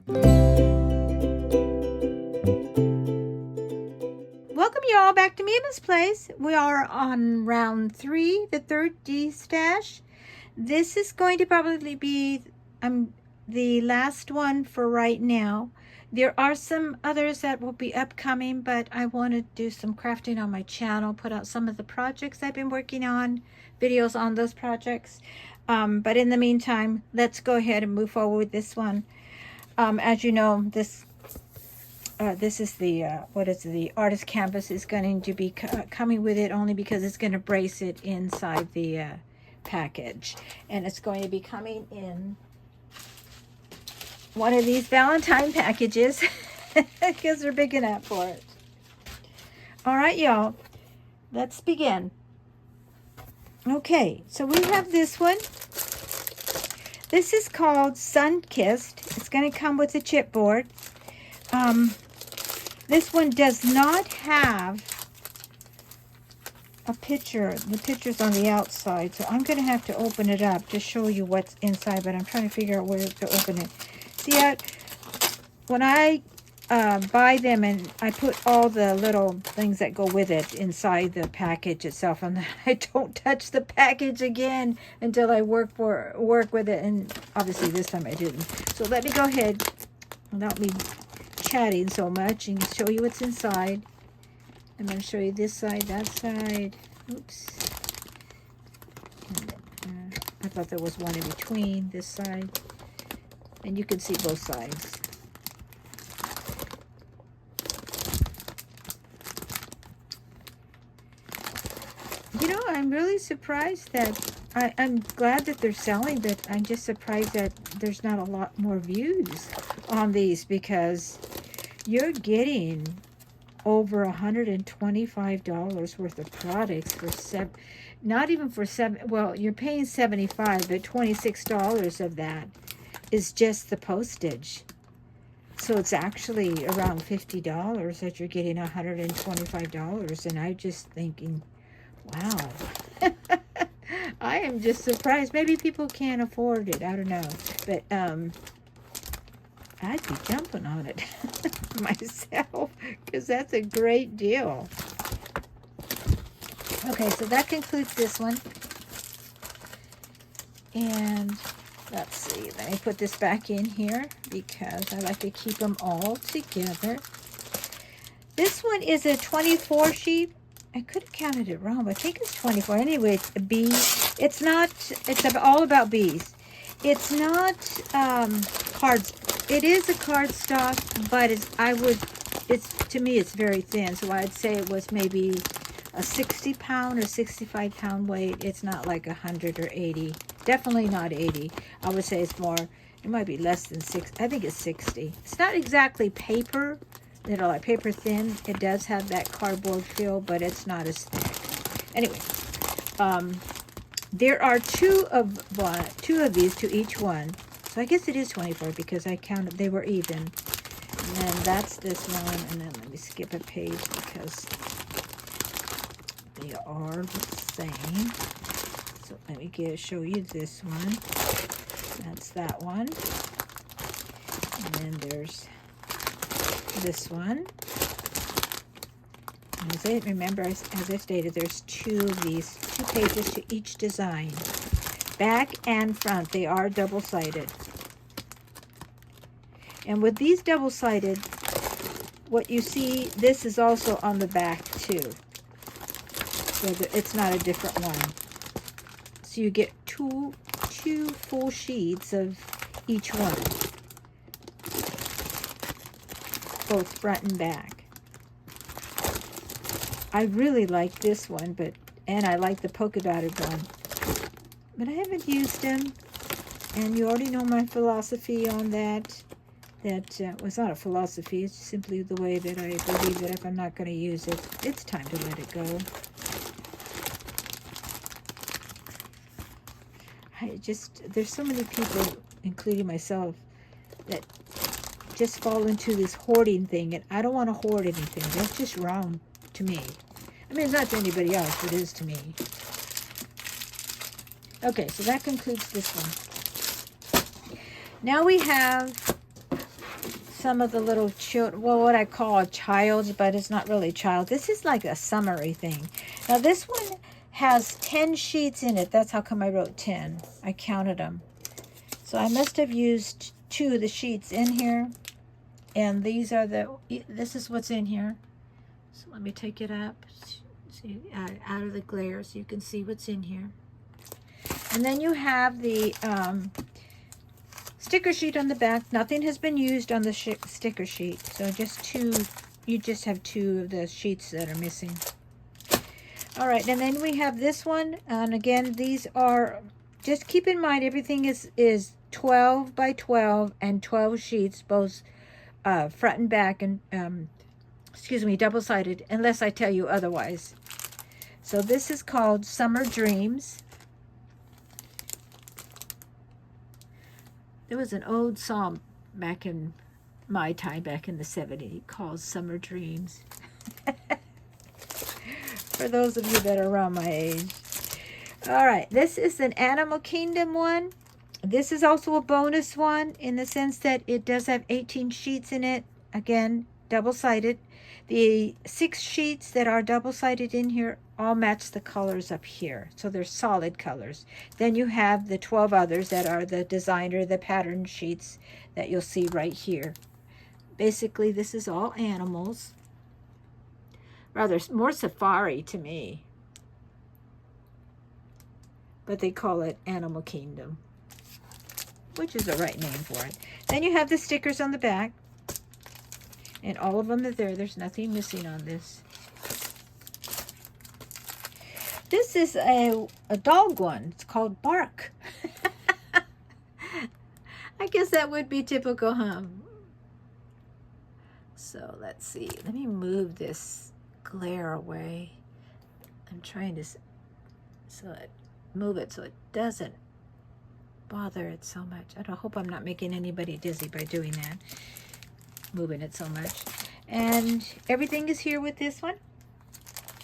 Welcome you all back to Mima's Place. We are on round 3, the third D-stash. This is going to probably be the last one for right now. There are some others that will be upcoming, but I want to do some crafting on my channel, put out some of the projects I've been working on, videos on those projects. But in the meantime, let's go ahead and move forward with this one. As you know, this is the the artist canvas is going to be coming with it, only because it's going to brace it inside the package, and it's going to be coming in one of these Valentine packages because they're big enough for it. All right, y'all, let's begin. Okay, so we have this one. This is called Sun Kissed. It's going to come with a chipboard. This one does not have a picture. The picture's on the outside, so I'm going to have to open it up to show you what's inside, but I'm trying to figure out where to open it. See, when I buy them, and I put all the little things that go with it inside the package itself, and I don't touch the package again until I work with it, and obviously this time I didn't. So let me go ahead, without me chatting so much, and show you what's inside. I'm going to show you this side, that side. Oops. And, I thought there was one in between, this side. And you can see both sides. You know, I'm really surprised that, I'm glad that they're selling, but I'm just surprised that there's not a lot more views on these, because you're getting over $125 worth of products for not even for well, you're paying $75, but $26 of that is just the postage. So it's actually around $50 that you're getting $125, and I'm just thinking, wow. I am just surprised. Maybe people can't afford it, I don't know, but I'd be jumping on it myself, because that's a great deal. Okay, so that concludes this one. And let's see, let me put this back in here because I like to keep them all together. This one is a 24 sheet. I could have counted it wrong, but I think it's 24. Anyway, it's a bee. It's not, it's all about bees. It's not cards. It is a cardstock, but to me, it's very thin. So I'd say it was maybe a 60-pound or 65-pound weight. It's not like 100 or 80. Definitely not 80. I would say it's more, it might be less than 60. I think it's 60. It's not exactly paper, like paper thin. It does have that cardboard feel, but it's not as thick. Anyway, there are two of these to each one. So I guess it is 24 because I counted, they were even. And then that's this one, and then let me skip a page because they are the same. So let me show you this one. That's that one. And then there's this one. And as I remember, as I stated, there's two of these, 2 pages to each design. Back and front, they are double-sided. And with these double-sided, what you see, this is also on the back too. So it's not a different one. So you get two full sheets of each one, both front and back. I really like this one, and I like the polka dotted one. But I haven't used them, and you already know my philosophy on that. Well, it's not a philosophy, it's simply the way that I believe that if I'm not going to use it, it's time to let it go. There's so many people, including myself, that just fall into this hoarding thing, and I don't want to hoard anything. That's just wrong to me. I mean, it's not to anybody else, but it is to me. Okay, so that concludes this one. Now we have some of the little children, well, what I call a child's, but it's not really child. This is like a summary thing. Now this one has 10 sheets in it. That's how come I wrote 10. I counted them. So I must have used 2 of the sheets in here. And these are this is what's in here. So let me take it up, see, out of the glare so you can see what's in here. And then you have the sticker sheet on the back. Nothing has been used on the sticker sheet. So just 2, you just have 2 of the sheets that are missing. All right, and then we have this one. And again, these are, just keep in mind, everything is 12 by 12 and 12 sheets, both front and back, and excuse me, double-sided, unless I tell you otherwise. So this is called Summer Dreams. There was an old song back in my time, back in the 70s, called Summer Dreams. For those of you that are around my age. All right, this is an Animal Kingdom one. This is also a bonus one in the sense that it does have 18 sheets in it. Again, double-sided. The 6 sheets that are double-sided in here all match the colors up here. So they're solid colors. Then you have the 12 others that are the designer, the pattern sheets that you'll see right here. Basically, this is all animals. Rather more safari to me. But they call it Animal Kingdom, which is the right name for it. Then you have the stickers on the back. And all of them are there. There's nothing missing on this. This is a dog one. It's called Bark. I guess that would be typical, huh? So let's see. Let me move this glare away. I'm trying to move it so it doesn't bother it so much. I hope I'm not making anybody dizzy by doing that, moving it so much. And everything is here with this one.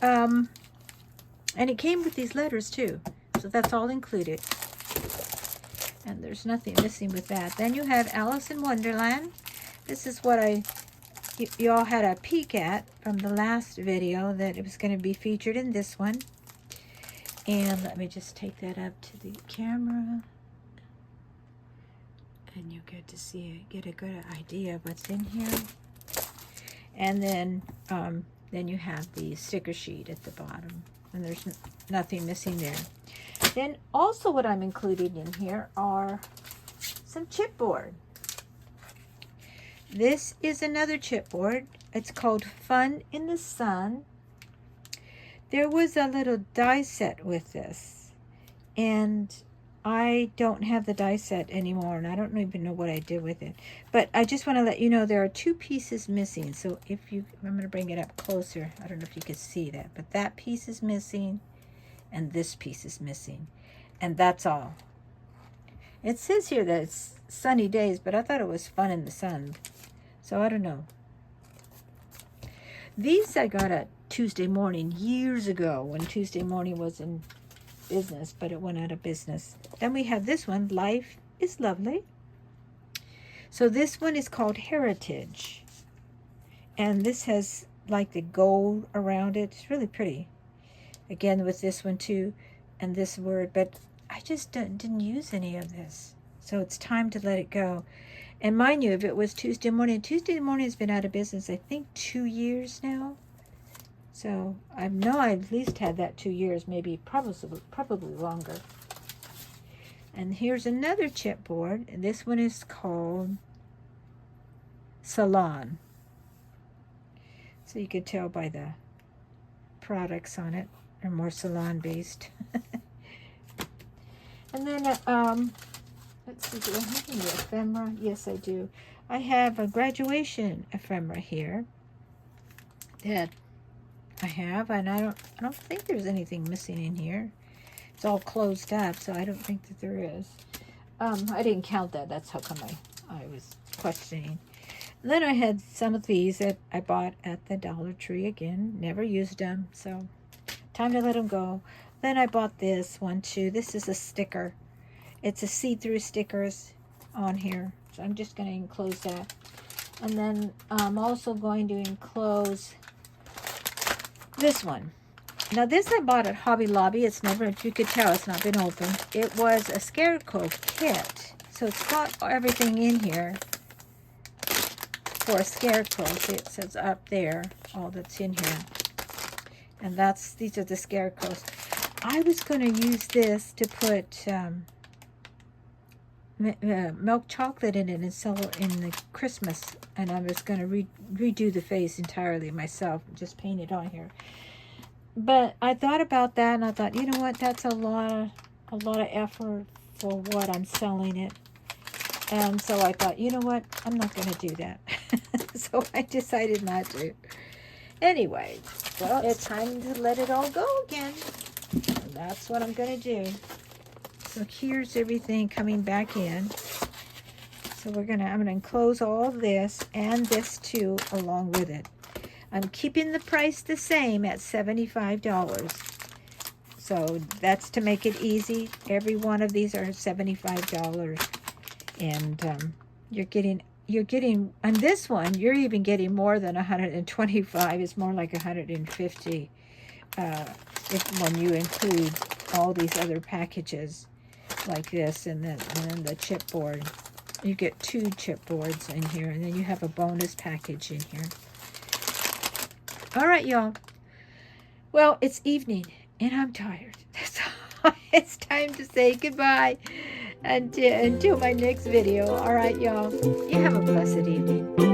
And it came with these letters too, so that's all included. And there's nothing missing with that. Then you have Alice in Wonderland. This is what you all had a peek at from the last video, that it was going to be featured in this one. And let me just take that up to the camera. And you get to see it, get a good idea of what's in here. And then you have the sticker sheet at the bottom, and there's nothing missing there. Then also what I'm including in here are some chipboard. This is another chipboard. It's called Fun in the Sun. There was a little die set with this, and I don't have the die set anymore, and I don't even know what I did with it. But I just want to let you know there are 2 pieces missing. So I'm going to bring it up closer. I don't know if you can see that, but that piece is missing, and this piece is missing, and that's all. It says here that it's sunny days, but I thought it was fun in the sun, so I don't know. These I got at Tuesday Morning years ago, when Tuesday Morning was in business, but it went out of business. Then we have this one, Life is Lovely. So this one is called Heritage, and this has like the gold around it. It's really pretty. Again with this one too, and this word, but I just didn't use any of this, so it's time to let it go. And mind you, if it was Tuesday Morning has been out of business, I think 2 years now. So I know I at least had that 2 years, maybe probably longer. And here's another chipboard, and this one is called Salon. So you could tell by the products on it, they're more salon based. And then let's see, do I have any ephemera? Yes, I do. I have a graduation ephemera here that I have, and I don't think there's anything missing in here. It's all closed up, so I don't think that there is. I didn't count that. That's how come I was questioning. And then I had some of these that I bought at the Dollar Tree. Again, never used them, so time to let them go. Then I bought this one too. This is a sticker. It's a see-through stickers on here, so I'm just going to enclose that. And then I'm also going to enclose this one. Now this I bought at Hobby Lobby. It's never, if you could tell, it's not been opened. It was a Scarecrow kit. So it's got everything in here for a Scarecrow. See, it says up there, all that's in here. And these are the Scarecrows. I was going to use this to put milk chocolate in it and sell it in the Christmas. And I was going to redo the face entirely myself, just paint it on here. But I thought about that, and I thought, you know what, that's a lot of effort for what I'm selling it. And so I thought, you know what, I'm not going to do that. So I decided not to. Anyway, well, it's time to let it all go again. And that's what I'm going to do. So here's everything coming back in. So I'm going to enclose all this and this too along with it. I'm keeping the price the same at $75. So that's to make it easy. Every one of these are $75. And you're getting, on this one, you're even getting more than 125. It's more like 150 when you include all these other packages like this, and then the chipboard. You get 2 chipboards in here, and then you have a bonus package in here. All right, y'all. Well, it's evening, and I'm tired. So it's time to say goodbye until my next video. All right, y'all. You have a blessed evening.